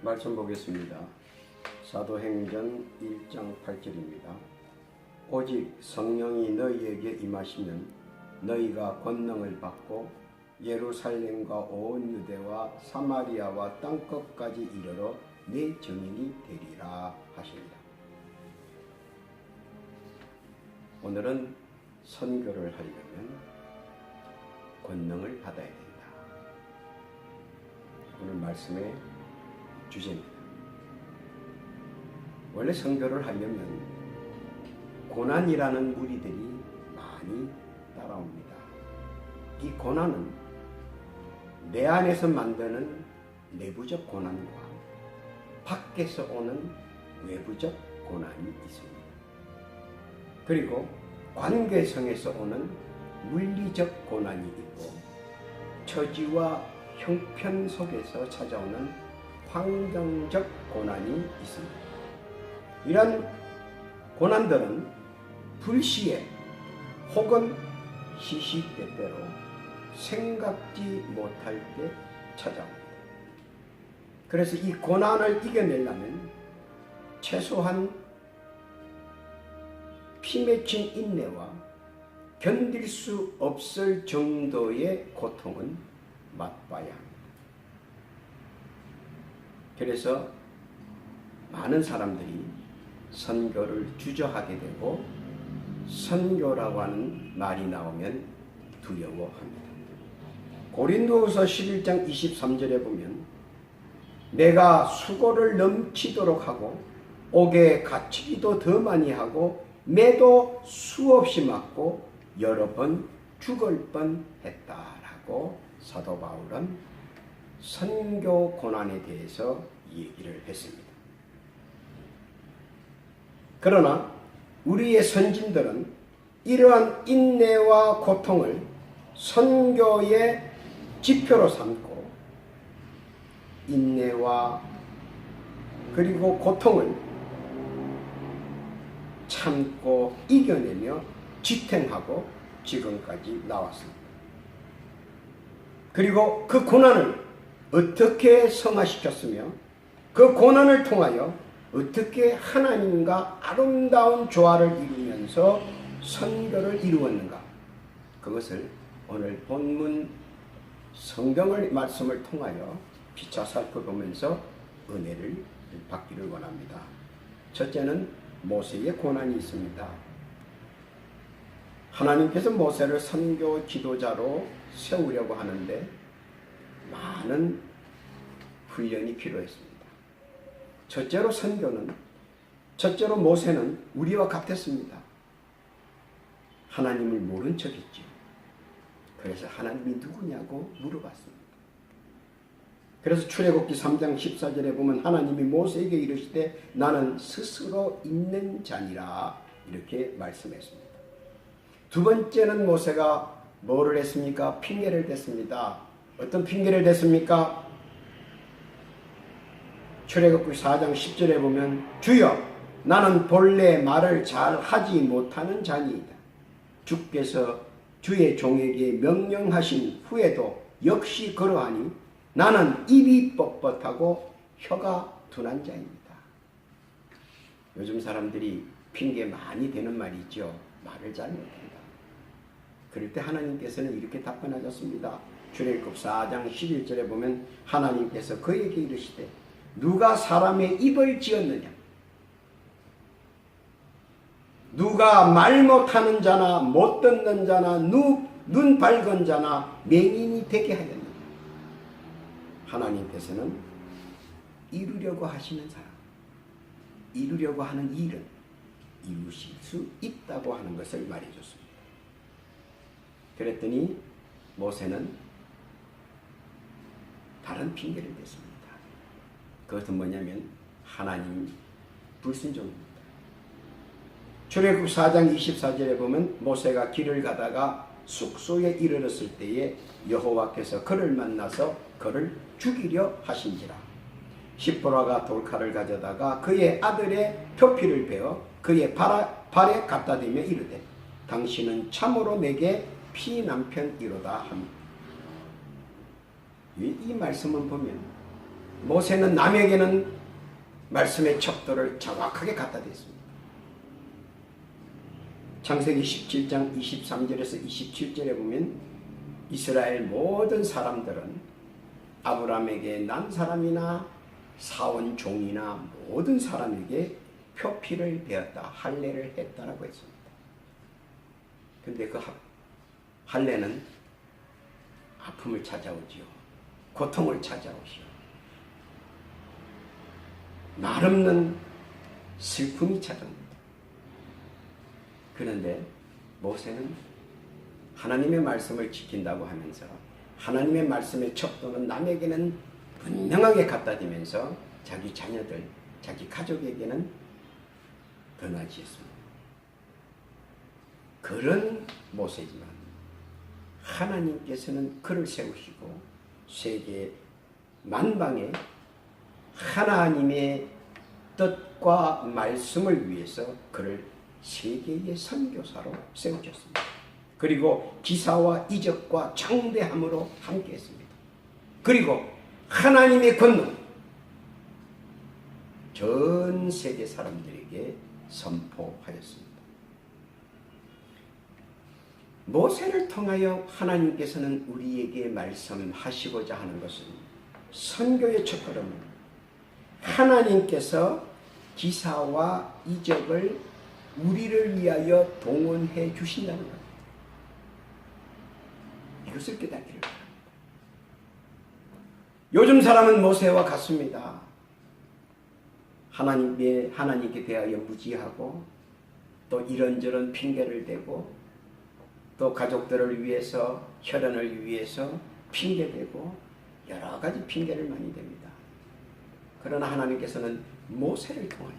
말씀 보겠습니다. 사도행전 1장 8절입니다. 오직 성령이 너희에게 임하시면 너희가 권능을 받고 예루살렘과 온 유대와 사마리아와 땅끝까지 이르러 내 증인이 되리라 하십니다. 오늘은 선교를 하려면 권능을 받아야 된다. 오늘 말씀의 주제입니다. 원래 선교를 하려면 고난이라는 무리들이 많이 따라옵니다. 이 고난은 내 안에서 만드는 내부적 고난과 밖에서 오는 외부적 고난이 있습니다. 그리고 관계성에서 오는 물리적 고난이 있고 처지와 형편 속에서 찾아오는 환경적 고난이 있습니다. 이런 고난들은 불시에 혹은 시시때때로 생각지 못할 때 찾아옵니다. 그래서 이 고난을 이겨내려면 최소한 피 맺힌 인내와 견딜 수 없을 정도의 고통은 맛봐야 합니다. 그래서 많은 사람들이 선교를 주저하게 되고 선교라고 하는 말이 나오면 두려워합니다. 고린도후서 11장 23절에 보면 내가 수고를 넘치도록 하고 옥에 갇히기도 더 많이 하고 매도 수없이 맞고 여러 번 죽을 뻔했다라고 사도 바울은 선교 고난에 대해서 얘기를 했습니다. 그러나 우리의 선진들은 이러한 인내와 고통을 선교의 지표로 삼고 인내와 그리고 고통을 참고 이겨내며 지탱하고 지금까지 나왔습니다. 그리고 그 고난을 어떻게 성화시켰으며 그 고난을 통하여 어떻게 하나님과 아름다운 조화를 이루면서 선교를 이루었는가, 그것을 오늘 본문 성경의 말씀을 통하여 피차 살펴보면서 은혜를 받기를 원합니다. 첫째는 모세의 고난이 있습니다. 하나님께서 모세를 선교 지도자로 세우려고 하는데 많은 훈련이 필요했습니다. 첫째로 첫째로 모세는 우리와 같았습니다. 하나님을 모른 척했죠. 그래서 하나님이 누구냐고 물어봤습니다. 그래서 출애굽기 3장 14절에 보면 하나님이 모세에게 이르시되 나는 스스로 있는 자니라 이렇게 말씀했습니다. 두 번째는 모세가 뭐를 했습니까? 핑계를 댔습니다. 어떤 핑계를 댔습니까? 출애굽기 4장 10절에 보면 주여 나는 본래 말을 잘 하지 못하는 자니이다. 주께서 주의 종에게 명령하신 후에도 역시 그러하니 나는 입이 뻣뻣하고 혀가 둔한 자입니다. 요즘 사람들이 핑계 많이 대는 말이 있죠. 말을 잘 못한다. 그럴 때 하나님께서는 이렇게 답변하셨습니다. 출애굽 4장 11절에 보면 하나님께서 그에게 이르시되 누가 사람의 입을 지었느냐? 누가 말 못하는 자나 못 듣는 자나 눈 밝은 자나 맹인이 되게 하였느냐? 하나님께서는 이루려고 하시는 사람, 이루려고 하는 일은 이루실 수 있다고 하는 것을 말해줬습니다. 그랬더니 모세는 다른 핑계를 댔습니다. 그것은 뭐냐면 하나님 불순종입니다. 출애굽 4장 24절에 보면 모세가 길을 가다가 숙소에 이르렀을 때에 여호와께서 그를 만나서 그를 죽이려 하신지라. 십보라가 돌칼을 가져다가 그의 아들의 표피를 베어 그의 발에 갖다 대며 이르되 당신은 참으로 내게 피난편이로다 합니다. 이 말씀을 보면 모세는 남에게는 말씀의 척도를 정확하게 갖다 댔습니다. 창세기 17장 23절에서 27절에 보면 이스라엘 모든 사람들은 아브라함에게 난 사람이나 사온 종이나 모든 사람에게 표피를 베었다, 할례를 했다라고 했습니다. 근데 그 할례는 아픔을 찾아오지요. 고통을 찾아오시오. 말없는 슬픔이 찾아옵니다. 그런데 모세는 하나님의 말씀을 지킨다고 하면서 하나님의 말씀의 척도는 남에게는 분명하게 갖다 대면서 자기 자녀들, 자기 가족에게는 변화지었습니다. 그런 모세지만 하나님께서는 그를 세우시고 세계 만방에 하나님의 뜻과 말씀을 위해서 그를 세계의 선교사로 세우셨습니다. 그리고 기사와 이적과 장대함으로 함께했습니다. 그리고 하나님의 권능 전 세계 사람들에게 선포하였습니다. 모세를 통하여 하나님께서는 우리에게 말씀하시고자 하는 것은 선교의 첫걸음입니다. 하나님께서 기사와 이적을 우리를 위하여 동원해 주신다는 것. 이것을 깨닫기를 바랍니다. 요즘 사람은 모세와 같습니다. 하나님께 대하여 무지하고 또 이런저런 핑계를 대고 또 가족들을 위해서 혈연을 위해서 핑계대고 여러 가지 핑계를 많이 댑니다. 그러나 하나님께서는 모세를 통하여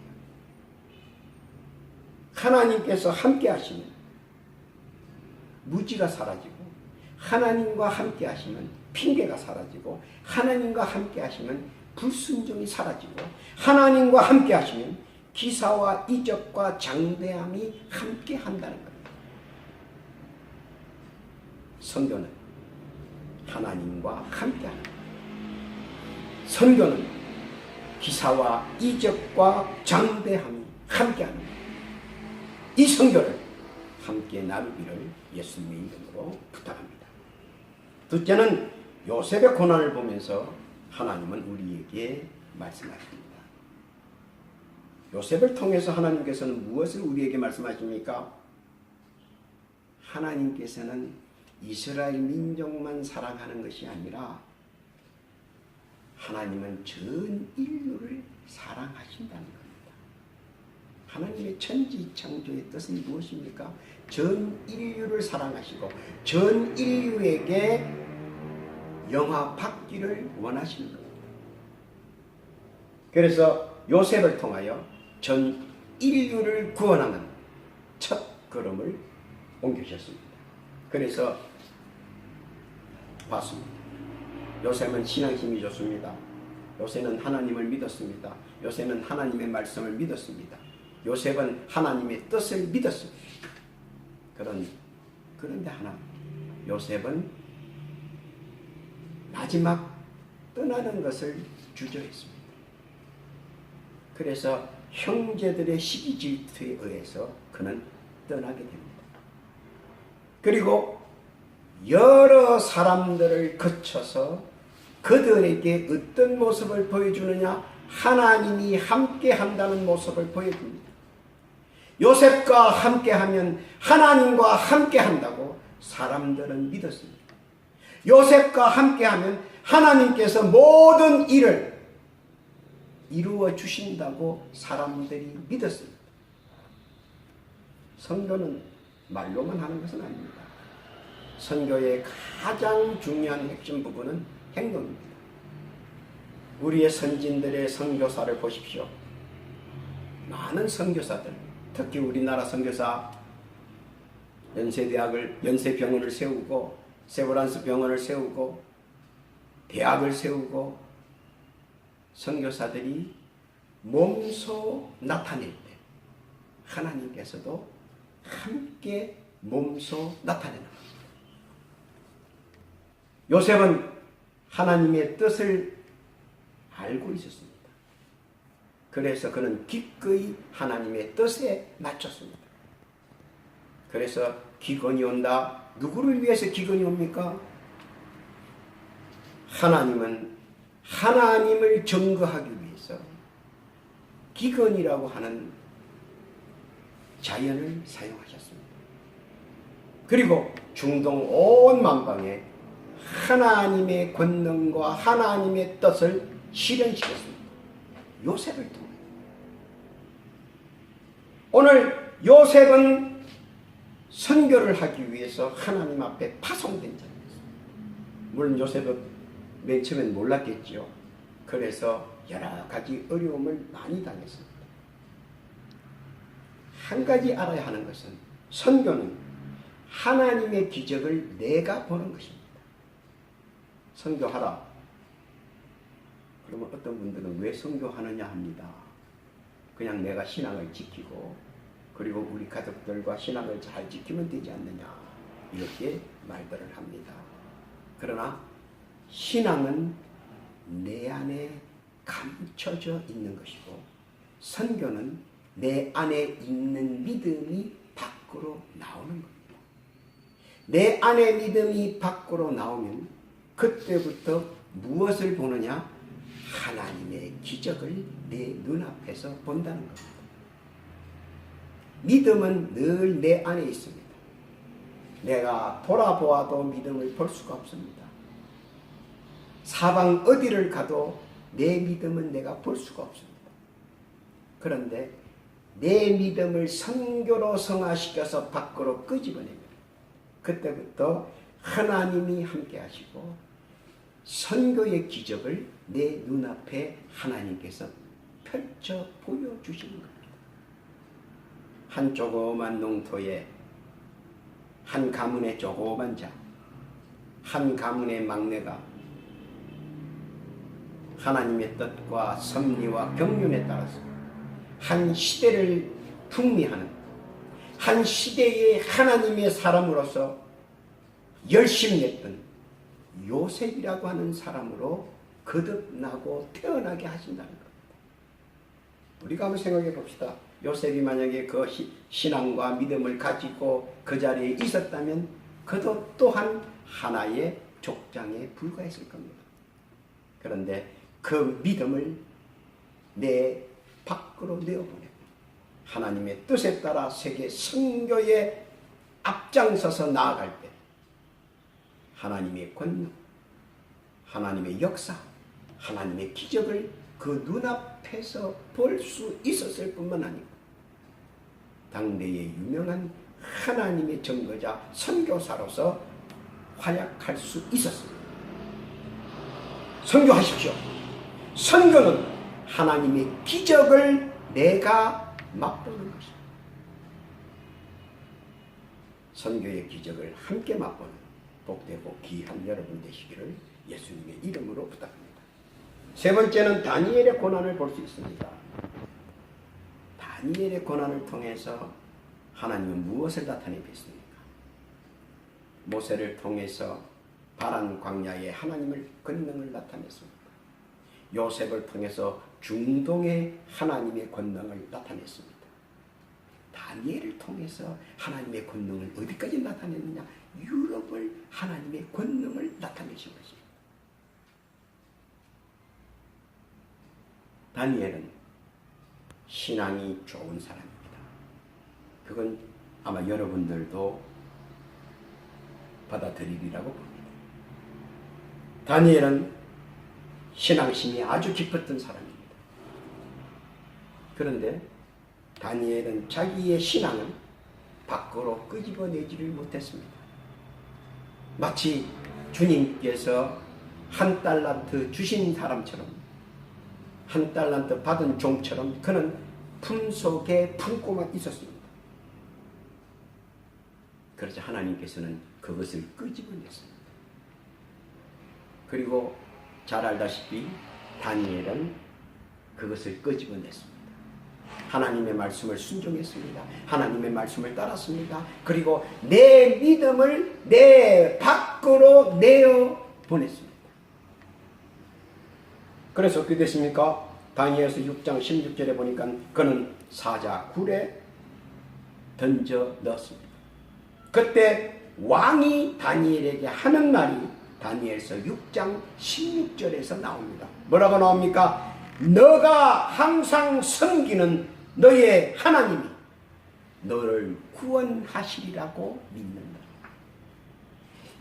하나님께서 함께 하시면 무지가 사라지고 하나님과 함께 하시면 핑계가 사라지고 하나님과 함께 하시면 불순종이 사라지고 하나님과 함께 하시면 기사와 이적과 장대함이 함께 한다는 겁니다. 선교는 하나님과 함께 하는 겁니다. 선교는 기사와 이적과 장대함이 함께 하는 겁니다. 이 선교를 함께 나누기를 예수님의 이름으로 부탁합니다. 둘째는 요셉의 고난을 보면서 하나님은 우리에게 말씀하십니다. 요셉을 통해서 하나님께서는 무엇을 우리에게 말씀하십니까? 하나님께서는 이스라엘 민족만 사랑하는 것이 아니라 하나님은 전 인류를 사랑하신다는 겁니다. 하나님의 천지창조의 뜻은 무엇입니까? 전 인류를 사랑하시고 전 인류에게 영화받기를 원하시는 겁니다. 그래서 요셉을 통하여 전 인류를 구원하는 첫 걸음을 옮기셨습니다. 그래서 봤습니다. 요셉은 신앙심이 좋습니다. 요셉은 하나님을 믿었습니다. 요셉은 하나님의 말씀을 믿었습니다. 요셉은 하나님의 뜻을 믿었습니다. 그런데 요셉은 마지막 떠나는 것을 주저했습니다. 그래서 형제들의 시기 질투에 의해서 그는 떠나게 됩니다. 그리고 여러 사람들을 거쳐서 그들에게 어떤 모습을 보여주느냐? 하나님이 함께 한다는 모습을 보여줍니다. 요셉과 함께하면 하나님과 함께 한다고 사람들은 믿었습니다. 요셉과 함께하면 하나님께서 모든 일을 이루어 주신다고 사람들이 믿었습니다. 선교는 말로만 하는 것은 아닙니다. 선교의 가장 중요한 핵심 부분은 행동입니다. 우리의 선진들의 선교사를 보십시오. 많은 선교사들, 특히 우리나라 선교사 연세병원을 세우고 세브란스 병원을 세우고 대학을 세우고 선교사들이 몸소 나타낼 때 하나님께서도 함께 몸소 나타내는 겁니다. 요셉은 하나님의 뜻을 알고 있었습니다. 그래서 그는 기꺼이 하나님의 뜻에 맞췄습니다. 그래서 기근이 온다. 누구를 위해서 기근이 옵니까? 하나님은 하나님을 증거하기 위해서 기근이라고 하는 자연을 사용하셨습니다. 그리고 중동 온 만방에 하나님의 권능과 하나님의 뜻을 실현시켰습니다. 요셉을 통해. 오늘 요셉은 선교를 하기 위해서 하나님 앞에 파송된 자였습니다. 물론 요셉은 맨 처음엔 몰랐겠죠. 그래서 여러 가지 어려움을 많이 당했습니다. 한 가지 알아야 하는 것은 선교는 하나님의 기적을 내가 보는 것입니다. 선교하라. 그러면 어떤 분들은 왜 선교하느냐 합니다. 그냥 내가 신앙을 지키고 그리고 우리 가족들과 신앙을 잘 지키면 되지 않느냐 이렇게 말들을 합니다. 그러나 신앙은 내 안에 감춰져 있는 것이고 선교는 내 안에 있는 믿음이 밖으로 나오는 겁니다. 내 안에 믿음이 밖으로 나오면 그때부터 무엇을 보느냐? 하나님의 기적을 내 눈앞에서 본다는 겁니다. 믿음은 늘 내 안에 있습니다. 내가 돌아보아도 믿음을 볼 수가 없습니다. 사방 어디를 가도 내 믿음은 내가 볼 수가 없습니다. 그런데 내 믿음을 선교로 성화시켜서 밖으로 끄집어냅니다. 그때부터 하나님이 함께 하시고 선교의 기적을 내 눈앞에 하나님께서 펼쳐 보여주시는 겁니다. 한 조그만 농토에 한 가문의 조그만 자, 한 가문의 막내가 하나님의 뜻과 섭리와 경륜에 따라서 한 시대를 풍미하는 한 시대의 하나님의 사람으로서 열심히 했던 요셉이라고 하는 사람으로 거듭나고 태어나게 하신다는 겁니다. 우리가 한번 생각해 봅시다. 요셉이 만약에 그 신앙과 믿음을 가지고 그 자리에 있었다면 그도 또한 하나의 족장에 불과했을 겁니다. 그런데 그 믿음을 내 밖으로 내어보내고 하나님의 뜻에 따라 세계 선교에 앞장서서 나아갈 때 하나님의 권능, 하나님의 역사, 하나님의 기적을 그 눈앞에서 볼 수 있었을 뿐만 아니고 당대의 유명한 하나님의 증거자 선교사로서 활약할 수 있었습니다. 선교하십시오. 선교는 하나님의 기적을 내가 맛보는 것입니다. 선교의 기적을 함께 맛보는 복되고 귀한 여러분 되시기를 예수님의 이름으로 부탁합니다. 세 번째는 다니엘의 고난을 볼 수 있습니다. 다니엘의 고난을 통해서 하나님은 무엇을 나타내겠습니까? 모세를 통해서 바란 광야에 하나님의 권능을 나타냈습니다. 요셉을 통해서 중동에 하나님의 권능을 나타냈습니다. 다니엘을 통해서 하나님의 권능을 어디까지 나타냈느냐? 유럽을 하나님의 권능을 나타내신 것입니다. 다니엘은 신앙이 좋은 사람입니다. 그건 아마 여러분들도 받아들이리라고 봅니다. 다니엘은 신앙심이 아주 깊었던 사람입니다. 그런데 다니엘은 자기의 신앙을 밖으로 끄집어내지를 못했습니다. 마치 주님께서 한 달란트 주신 사람처럼 한 달란트 받은 종처럼 그는 품속에 품고만 있었습니다. 그래서 하나님께서는 그것을 끄집어냈습니다. 그리고 잘 알다시피 다니엘은 그것을 끄집어냈습니다. 하나님의 말씀을 순종했습니다. 하나님의 말씀을 따랐습니다. 그리고 내 믿음을 내 밖으로 내어 보냈습니다. 그래서 어떻게 됐습니까? 다니엘서 6장 16절에 보니까 그는 사자 굴에 던져 넣었습니다. 그때 왕이 다니엘에게 하는 말이 다니엘서 6장 16절에서 나옵니다. 뭐라고 나옵니까? 너가 항상 섬기는 너의 하나님이 너를 구원하시리라고 믿는다.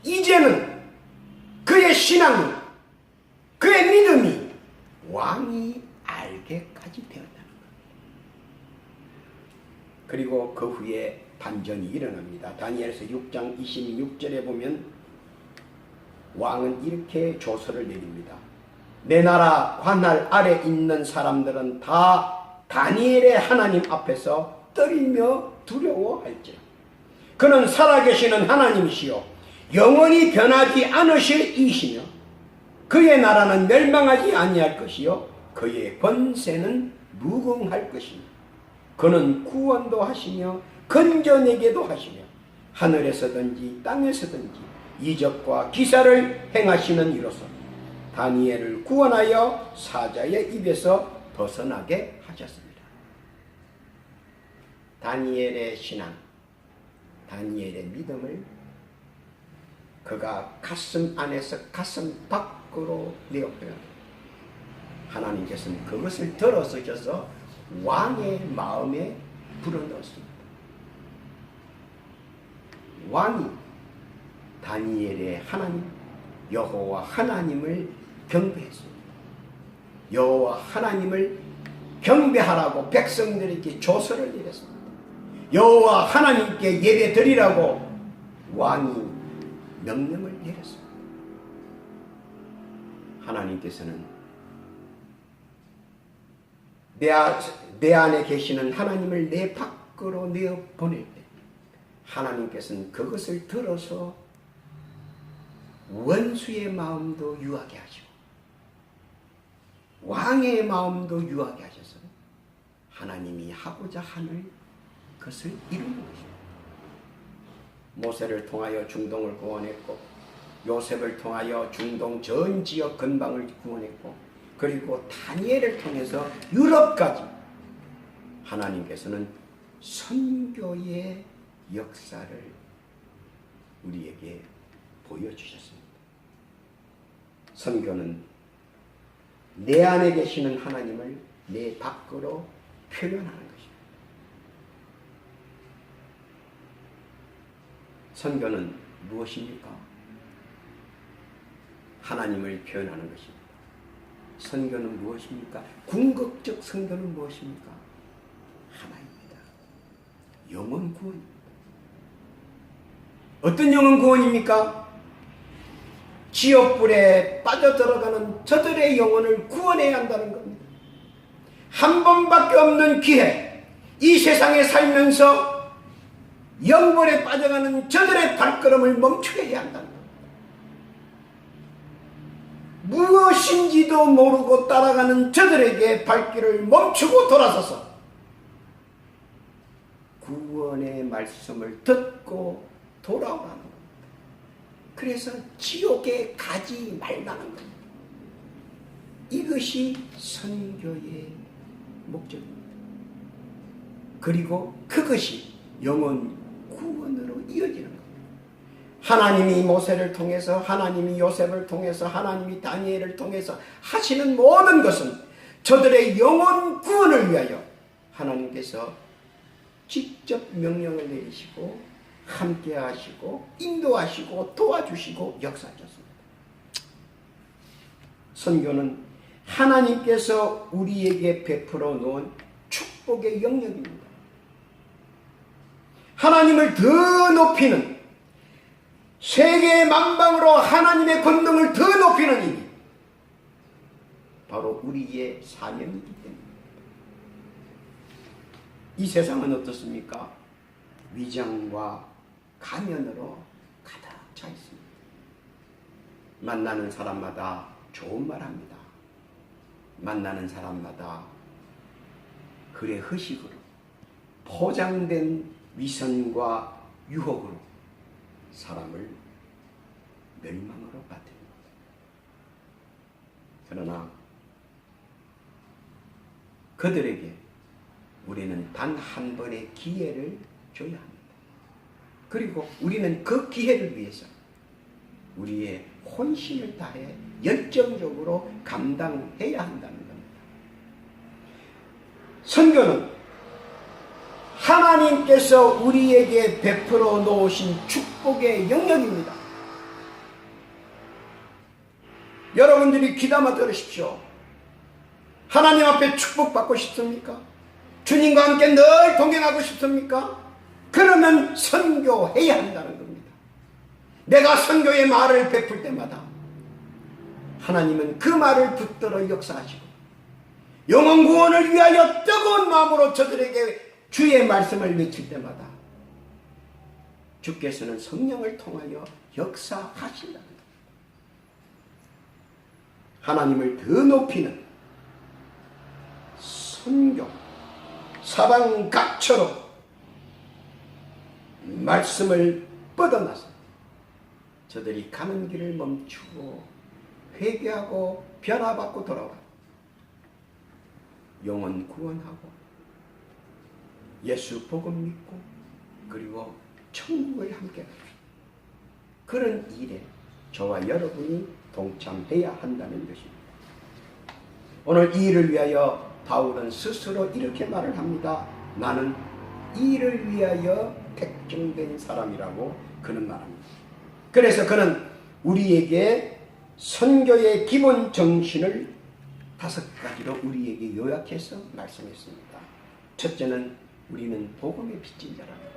이제는 그의 신앙이, 그의 믿음이 왕이 알게까지 되었다는 겁니다. 그리고 그 후에 반전이 일어납니다. 다니엘서 6장 26절에 보면 왕은 이렇게 조서를 내립니다. 내 나라 관할 아래 있는 사람들은 다 다니엘의 하나님 앞에서 떨며 두려워할지라. 그는 살아계시는 하나님이시요 영원히 변하지 않으실 이시며 그의 나라는 멸망하지 아니할 것이요 그의 권세는 무궁할 것이며 그는 구원도 하시며 건져내게도 하시며 하늘에서든지 땅에서든지 이적과 기사를 행하시는 이로서 다니엘을 구원하여 사자의 입에서 벗어나게 하셨습니다. 다니엘의 신앙, 다니엘의 믿음을 그가 가슴 안에서 가슴 밖으로 내어버려 하나님께서는 그것을 들어서셔서 왕의 마음에 불어넣었습니다. 왕이 다니엘의 하나님 여호와 하나님을 경배했습니다. 여호와 하나님을 경배하라고 백성들에게 조서를 내렸습니다. 여호와 하나님께 예배 드리라고 왕이 명령을 내렸습니다. 하나님께서는 내 안에 계시는 하나님을 내 밖으로 내어 보낼 때 하나님께서는 그것을 들어서 원수의 마음도 유하게 하시고 왕의 마음도 유하게 하셔서 하나님이 하고자 하는 것을 이루는 것입니다. 모세를 통하여 중동을 구원했고 요셉을 통하여 중동 전 지역 근방을 구원했고 그리고 다니엘을 통해서 유럽까지 하나님께서는 선교의 역사를 우리에게 보여주셨습니다. 선교는 내 안에 계시는 하나님을 내 밖으로 표현하는 것입니다. 선교는 무엇입니까? 하나님을 표현하는 것입니다. 선교는 무엇입니까? 궁극적 선교는 무엇입니까? 하나입니다. 영혼 구원입니다. 어떤 영혼 구원입니까? 지옥불에 빠져들어가는 저들의 영혼을 구원해야 한다는 겁니다. 한 번밖에 없는 기회, 이 세상에 살면서 영벌에 빠져가는 저들의 발걸음을 멈추게 한다는 겁니다. 무엇인지도 모르고 따라가는 저들에게 발길을 멈추고 돌아서서 구원의 말씀을 듣고 돌아오라는 겁니다. 그래서 지옥에 가지 말라는 겁니다. 이것이 선교의 목적입니다. 그리고 그것이 영혼 구원으로 이어지는 겁니다. 하나님이 모세를 통해서 하나님이 요셉을 통해서 하나님이 다니엘을 통해서 하시는 모든 것은 저들의 영혼 구원을 위하여 하나님께서 직접 명령을 내리시고 함께 하시고 인도하시고 도와주시고 역사하셨습니다. 선교는 하나님께서 우리에게 베풀어 놓은 축복의 영역입니다. 하나님을 더 높이는 세계 만방으로 하나님의 권능을 더 높이는 일이 바로 우리의 사명이기 때문입니다. 이 세상은 어떻습니까? 위장과 가면으로 가득 차 있습니다. 만나는 사람마다 좋은 말 합니다. 만나는 사람마다 글의 허식으로 포장된 위선과 유혹으로 사람을 멸망으로 빠뜨립니다. 그러나 그들에게 우리는 단 한 번의 기회를 줘야 합니다. 그리고 우리는 그 기회를 위해서 우리의 혼신을 다해 열정적으로 감당해야 한다는 겁니다. 선교는 하나님께서 우리에게 베풀어 놓으신 축복의 영역입니다. 여러분들이 귀담아 들으십시오. 하나님 앞에 축복받고 싶습니까? 주님과 함께 늘 동행하고 싶습니까? 그러면 선교해야 한다는 겁니다. 내가 선교의 말을 베풀 때마다 하나님은 그 말을 붙들어 역사하시고 영혼 구원을 위하여 뜨거운 마음으로 저들에게 주의 말씀을 외칠 때마다 주께서는 성령을 통하여 역사하신다는 겁니다. 하나님을 더 높이는 선교, 사방 각처로 말씀을 뻗어나서 저들이 가는 길을 멈추고 회개하고 변화받고 돌아와 영혼 구원하고 예수 복음 믿고 그리고 천국을 함께 가는 그런 일에 저와 여러분이 동참해야 한다는 것입니다. 오늘 이 일을 위하여 바울은 스스로 이렇게 말을 합니다. 나는 이 일을 위하여 택정된 사람이라고 그는 말합니다. 그래서 그는 우리에게 선교의 기본 정신을 5가지로 우리에게 요약해서 말씀했습니다. 첫째는 우리는 복음의 빚진 자랍니다.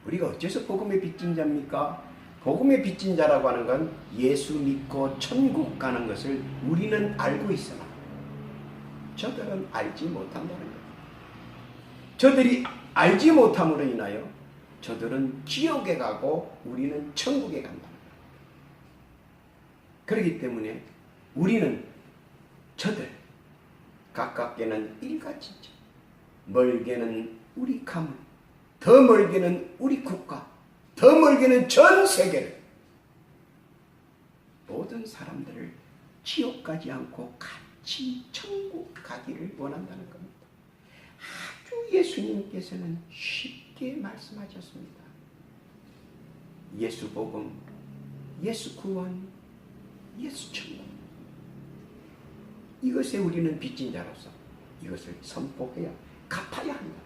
우리가 어째서 복음의 빚진 자입니까? 복음의 빚진 자라고 하는 건 예수 믿고 천국 가는 것을 우리는 알고 있으나 저들은 알지 못한다는 거예요. 저들이 알지 못함으로 인하여 저들은 지옥에 가고 우리는 천국에 간다는 거예요. 그렇기 때문에 우리는 저들 가깝게는 일가친자, 멀게는 우리 가문, 더 멀게는 우리 국가, 더 멀게는 전 세계를 모든 사람들을 지옥 가지 않고 같이 천국 가기를 원한다는 겁니다. 아주 예수님께서는 쉽게 말씀하셨습니다. 예수 복음, 예수 구원, 예수 천국. 이것에 우리는 빚진 자로서 이것을 선포해야 갚아야 한다.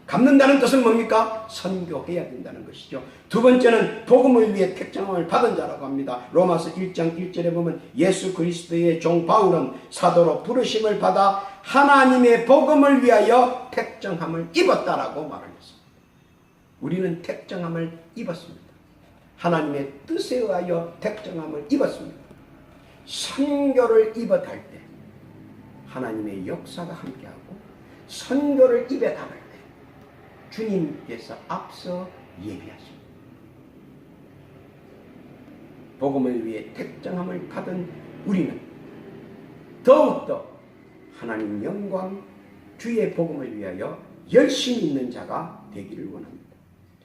갚는다는 뜻은 뭡니까? 선교해야 된다는 것이죠. 두 번째는 복음을 위해 택정함을 받은 자라고 합니다. 로마서 1장 1절에 보면 예수 그리스도의 종 바울은 사도로 부르심을 받아 하나님의 복음을 위하여 택정함을 입었다라고 말을 했습니다. 우리는 택정함을 입었습니다. 하나님의 뜻에 의하여 택정함을 입었습니다. 선교를 입어갈 때 하나님의 역사가 함께하고 선교를 입에 담을 때 주님께서 앞서 예비하십니다. 복음을 위해 택정함을 받은 우리는 더욱더 하나님 영광 주의 복음을 위하여 열심히 있는 자가 되기를 원합니다.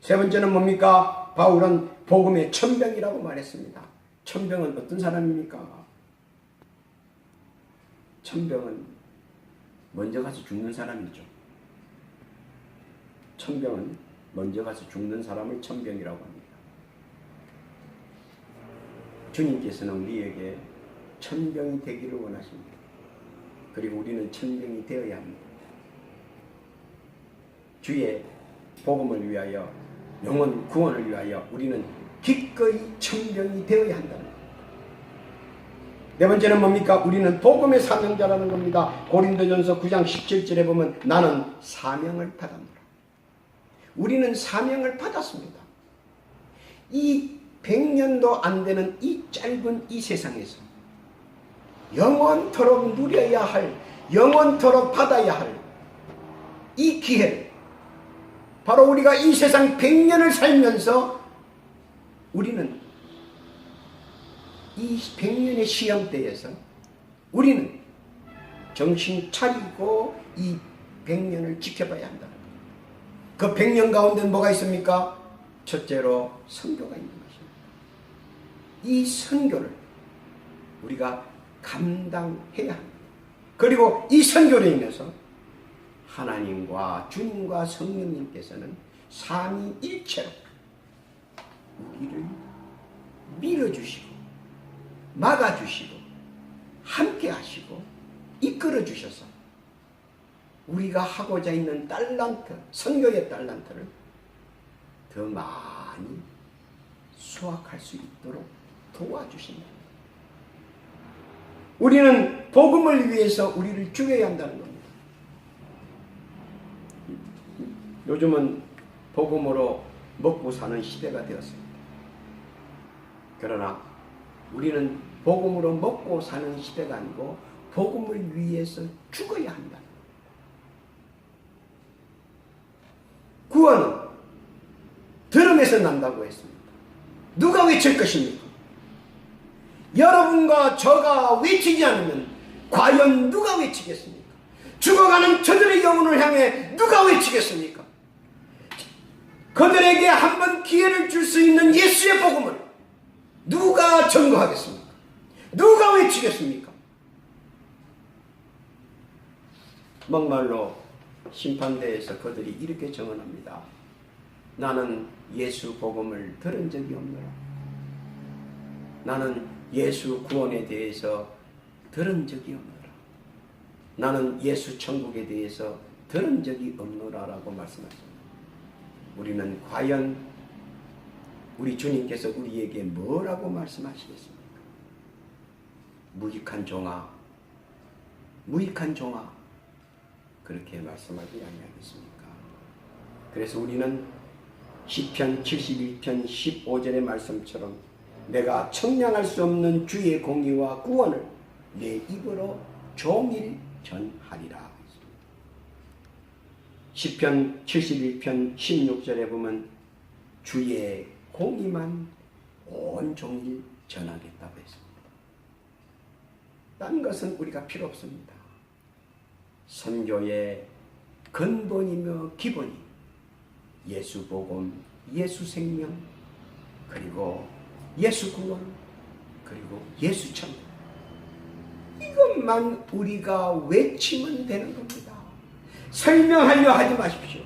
세 번째는 뭡니까? 바울은 복음의 천병이라고 말했습니다. 천병은 어떤 사람입니까? 천병은 먼저 가서 죽는 사람이죠. 천병은 먼저 가서 죽는 사람을 천병이라고 합니다. 주님께서는 우리에게 천병이 되기를 원하십니다. 그리고 우리는 천병이 되어야 합니다. 주의 복음을 위하여 영혼 구원을 위하여 우리는 기꺼이 천병이 되어야 한다는 겁니다. 네 번째는 뭡니까? 우리는 복음의 사명자라는 겁니다. 고린도전서 9장 17절에 보면 나는 사명을 받았노라. 우리는 사명을 받았습니다. 이 100년도 안 되는 이 짧은 이 세상에서 영원토록 누려야 할, 영원토록 받아야 할 이 기회를 바로 우리가 이 세상 100년을 살면서 우리는 이 100년의 시험대에서 우리는 정신 차리고 이 100년을 지켜봐야 한다는 거예요. 그 100년 가운데 뭐가 있습니까? 첫째로 선교가 있는 것입니다. 이 선교를 우리가 감당해야 합니다. 그리고 이 선교로 인해서 하나님과 주님과 성령님께서는 삼위일체로 우리를 밀어주시고 막아주시고 함께하시고 이끌어주셔서 우리가 하고자 있는 달란트, 선교의 달란트를 더 많이 수확할 수 있도록 도와주신다. 우리는 복음을 위해서 우리를 죽여야 한다는 겁니다. 요즘은 복음으로 먹고 사는 시대가 되었습니다. 그러나 우리는 복음으로 먹고 사는 시대가 아니고 복음을 위해서 죽어야 한다. 구원은 들음에서 난다고 했습니다. 누가 외칠 것입니까? 여러분과 저가 외치지 않으면 과연 누가 외치겠습니까? 죽어가는 저들의 영혼을 향해 누가 외치겠습니까? 그들에게 한번 기회를 줄 수 있는 예수의 복음을 누가 전거하겠습니까? 누가 외치겠습니까? 막말로 심판대에서 그들이 이렇게 정언합니다. 나는 예수 복음을 들은 적이 없노라. 나는 예수 구원에 대해서 들은 적이 없노라. 나는 예수 천국에 대해서 들은 적이 없노라라고 말씀하십니다. 우리는 과연 우리 주님께서 우리에게 뭐라고 말씀하시겠습니까? 무익한 종아, 무익한 종아, 그렇게 말씀하지 아니하겠습니까? 그래서 우리는 시편 71편 15절의 말씀처럼 내가 청량할 수 없는 주의 공의와 구원을 내 입으로 종일 전하리라. 시편 71편 16절에 보면 주의 공의만 온종일 전하겠다고 했습니다. 딴 것은 우리가 필요 없습니다. 선교의 근본이며 기본이 예수 복음, 예수 생명, 그리고 예수 구원, 그리고 예수 천국. 이것만 우리가 외치면 되는 겁니다. 설명하려 하지 마십시오.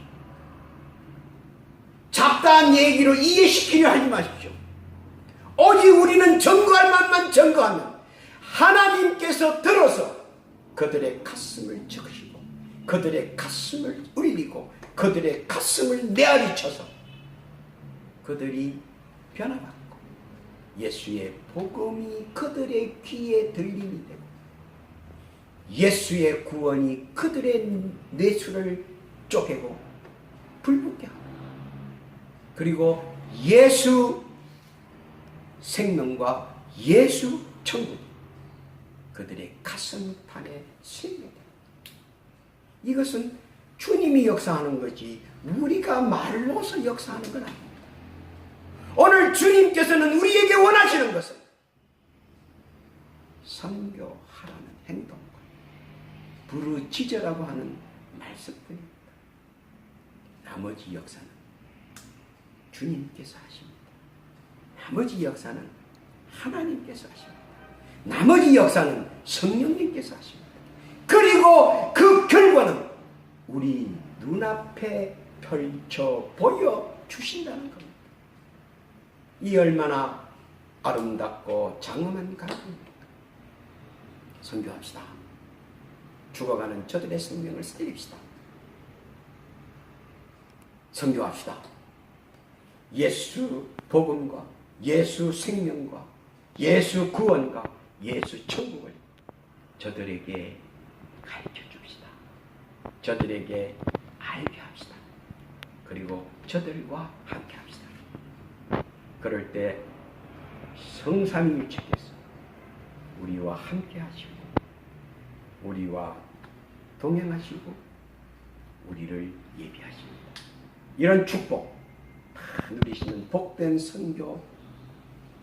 잡다한 얘기로 이해시키려 하지 마십시오. 오직 우리는 증거할 만만 증거하면 하나님께서 들어서 그들의 가슴을 적으시고 그들의 가슴을 울리고 그들의 가슴을 메아리쳐서 그들이 변화받고 예수의 복음이 그들의 귀에 들림이 되고 예수의 구원이 그들의 뇌수를 쪼개고 불붙게 하고 그리고 예수 생명과 예수 천국 그들의 가슴판에 스며듭니다. 이것은 주님이 역사하는 거지 우리가 말로서 역사하는 건 아닙니다. 오늘 주님께서는 우리에게 원하시는 것은 선교하라는 행동과 부르짖으라고 하는 말씀뿐입니다. 나머지 역사는 주님께서 하십니다. 나머지 역사는 하나님께서 하십니다. 나머지 역사는 성령님께서 하십니다. 그리고 그 결과는 우리 눈앞에 펼쳐 보여주신다는 겁니다. 이 얼마나 아름답고 장엄한 가르침입니까? 선교합시다. 죽어가는 저들의 생명을 살립시다. 선교합시다. 예수 복음과 예수 생명과 예수 구원과 예수 천국을 저들에게 가르쳐 줍시다. 저들에게 알게 합시다. 그리고 저들과 함께 합시다. 그럴 때 성삼위일체께서 우리와 함께 하시고 우리와 동행하시고 우리를 예비하십니다. 이런 축복 다 누리시는 복된 선교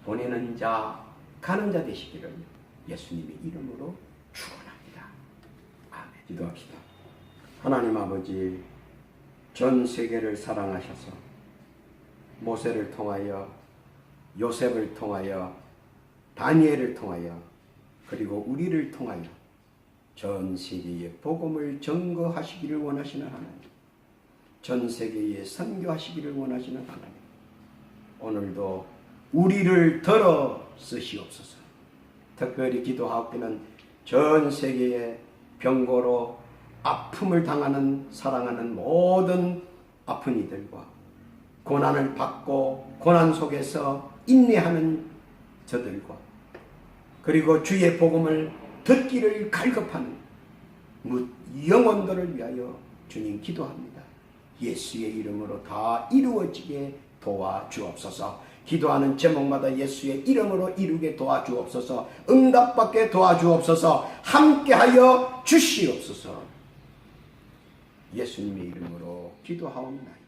보내는 자 가는 자 되시기를 예수님의 이름으로 축원합니다. 아멘. 기도합시다. 하나님 아버지, 전 세계를 사랑하셔서 모세를 통하여 요셉을 통하여 다니엘을 통하여 그리고 우리를 통하여 전 세계에 복음을 증거하시기를 원하시는 하나님, 전 세계에 선교하시기를 원하시는 하나님, 오늘도 우리를 들어 쓰시옵소서. 특별히 기도하옵기는 전 세계에 병고로 아픔을 당하는 사랑하는 모든 아픈 이들과 고난을 받고 고난 속에서 인내하는 저들과 그리고 주의 복음을 듣기를 갈급하는 영혼들을 위하여 주님 기도합니다. 예수의 이름으로 다 이루어지게 도와주옵소서. 기도하는 제목마다 예수의 이름으로 이루게 도와주옵소서. 응답받게 도와주옵소서. 함께하여 주시옵소서. 예수님의 이름으로 기도하옵나이다.